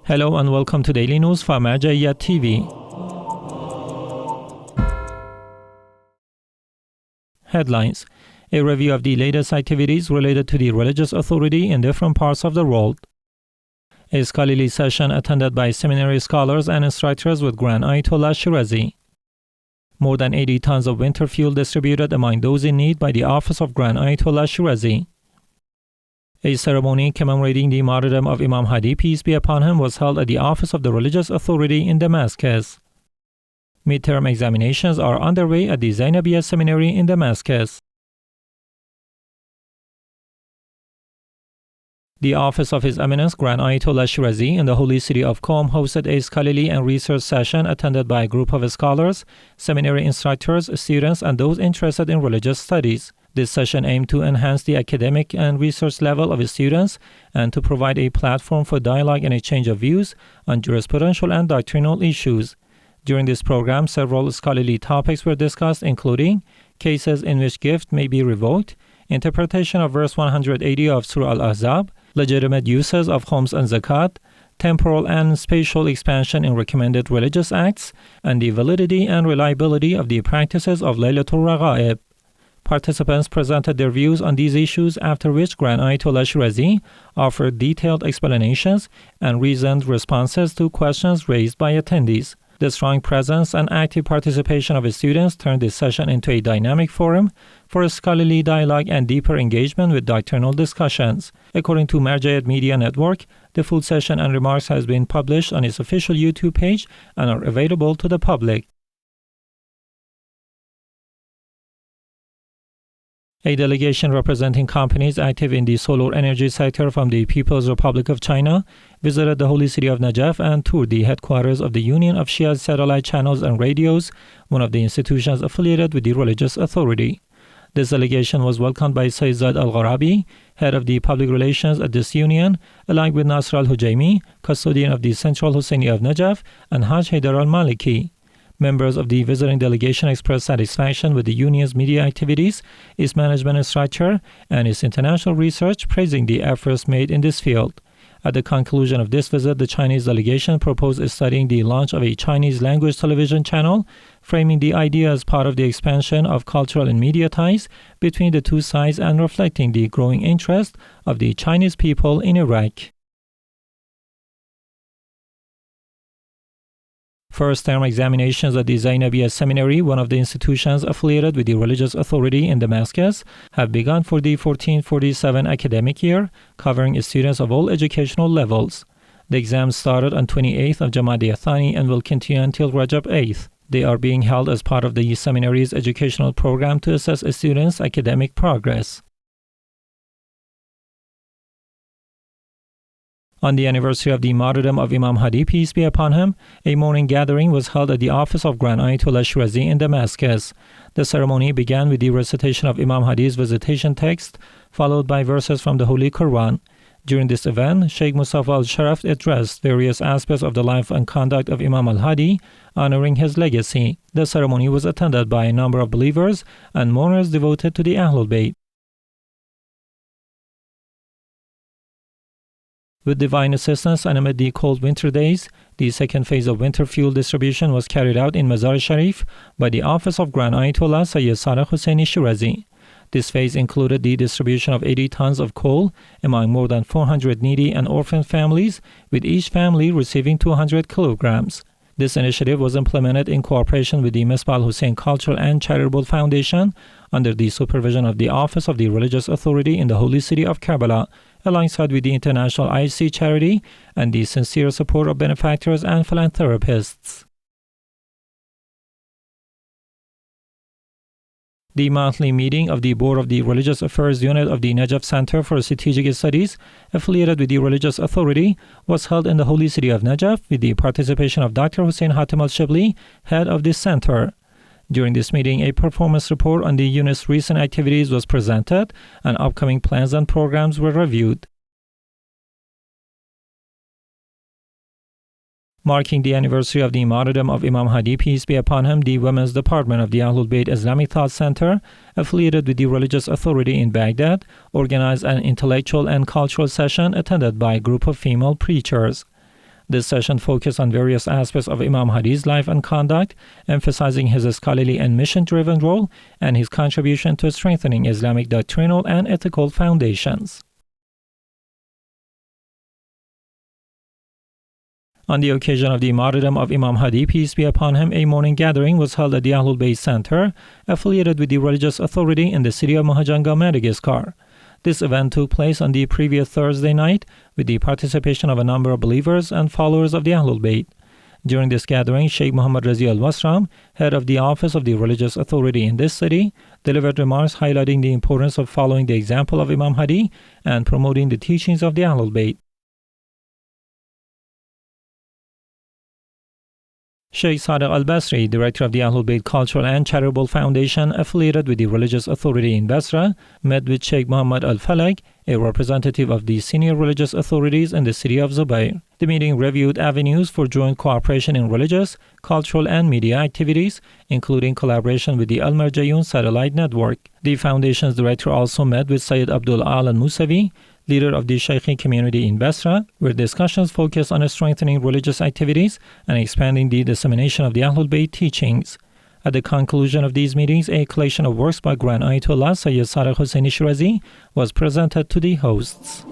Hello and welcome to Daily News from Zainabiyah TV. Headlines: a review of the latest activities related to the religious authority in different parts of the world. A scholarly session attended by seminary scholars and instructors with Grand Ayatollah Shirazi. More than 80 tons of winter fuel distributed among those in need by the Office of Grand Ayatollah Shirazi. A ceremony commemorating the martyrdom of Imam Hadi, peace be upon him, was held at the Office of the Religious Authority in Damascus. Midterm examinations are underway at the Zainabiyah Seminary in Damascus. The Office of His Eminence Grand Ayatollah Shirazi in the holy city of Qom hosted a scholarly and research session attended by a group of scholars, seminary instructors, students, and those interested in religious studies. This session aimed to enhance the academic and research level of students and to provide a platform for dialogue and exchange of views on jurisprudential and doctrinal issues. During this program, several scholarly topics were discussed, including cases in which gift may be revoked, interpretation of verse 180 of Surah al-Ahzab, legitimate uses of khums and zakat, temporal and spatial expansion in recommended religious acts, and the validity and reliability of the practices of Laylatul Raghaib. Participants presented their views on these issues, after which Grand Ayatollah Shirazi offered detailed explanations and reasoned responses to questions raised by attendees. The strong presence and active participation of students turned this session into a dynamic forum for scholarly dialogue and deeper engagement with doctrinal discussions. According to Martyrdom Media Network, the full session and remarks has been published on its official YouTube page and are available to the public. A delegation representing companies active in the solar energy sector from the People's Republic of China visited the holy city of Najaf and toured the headquarters of the Union of Shia Satellite Channels and Radios, one of the institutions affiliated with the religious authority. This delegation was welcomed by Sayyid Zaid al-Gharabi, head of the public relations at this union, along with Nasr al-Hujaimi, custodian of the Central Husseini of Najaf, and Haj Haidar al-Maliki. Members of the visiting delegation expressed satisfaction with the union's media activities, its management structure, and its international research, praising the efforts made in this field. At the conclusion of this visit, the Chinese delegation proposed studying the launch of a Chinese language television channel, framing the idea as part of the expansion of cultural and media ties between the two sides and reflecting the growing interest of the Chinese people in Iraq. First-term examinations at the Zainabiyah Seminary, one of the institutions affiliated with the religious authority in Damascus, have begun for the 1447 academic year, covering students of all educational levels. The exams started on 28th of Jamadi Thani and will continue until Rajab 8th. They are being held as part of the seminary's educational program to assess students' academic progress. On the anniversary of the martyrdom of Imam Hadi, peace be upon him, a mourning gathering was held at the office of Grand Ayatollah Shirazi in Damascus. The ceremony began with the recitation of Imam Hadi's visitation text, followed by verses from the Holy Quran. During this event, Sheikh Mustafa al-Sharaf addressed various aspects of the life and conduct of Imam al-Hadi, honoring his legacy. The ceremony was attended by a number of believers and mourners devoted to the al-Bayt. With divine assistance and amid the cold winter days, the second phase of winter fuel distribution was carried out in Mazar-e Sharif by the Office of Grand Ayatollah Sayyid Saleh Husseini Shirazi. This phase included the distribution of 80 tons of coal among more than 400 needy and orphan families, with each family receiving 200 kilograms. This initiative was implemented in cooperation with the Misbah al-Hussein Cultural and Charitable Foundation under the supervision of the Office of the Religious Authority in the holy city of Karbala, alongside with the International IFC Charity and the sincere support of benefactors and philanthropists. The monthly meeting of the Board of the Religious Affairs Unit of the Najaf Center for Strategic Studies, affiliated with the Religious Authority, was held in the holy city of Najaf with the participation of Dr. Hussein Hatem al-Shibli, head of this center. During this meeting, a performance report on the unit's recent activities was presented and upcoming plans and programs were reviewed. Marking the anniversary of the martyrdom of Imam Hadi, peace be upon him, the Women's Department of the Al-Bayt Islamic Thought Center, affiliated with the religious authority in Baghdad, organized an intellectual and cultural session attended by a group of female preachers. This session focused on various aspects of Imam Hadi's life and conduct, emphasizing his scholarly and mission-driven role and his contribution to strengthening Islamic doctrinal and ethical foundations. On the occasion of the martyrdom of Imam Hadi, peace be upon him, a mourning gathering was held at the al-Bayt Center, affiliated with the religious authority in the city of Mourning, Madagascar. This event took place on the previous Thursday night with the participation of a number of believers and followers of the Bayt. During this gathering, Sheikh Muhammad Razi al-Wasram, head of the office of the religious authority in this city, delivered remarks highlighting the importance of following the example of Imam Hadi and promoting the teachings of the Bayt. Sheikh Sadiq al-Basri, director of the Bayt Cultural and Charitable Foundation affiliated with the religious authority in Basra, met with Sheikh Muhammad al-Falak, a representative of the senior religious authorities in the city of Zubair. The meeting reviewed avenues for joint cooperation in religious, cultural, and media activities, including collaboration with the Al-Marjayun satellite network. The foundation's director also met with Sayyid Abdul Al al-Musavi, leader of the Shaykhi community in Basra, where discussions focused on strengthening religious activities and expanding the dissemination of the Bayt teachings. At the conclusion of these meetings, a collection of works by Grand Ayatollah Sayyid Sadiq Husseini Shirazi was presented to the hosts.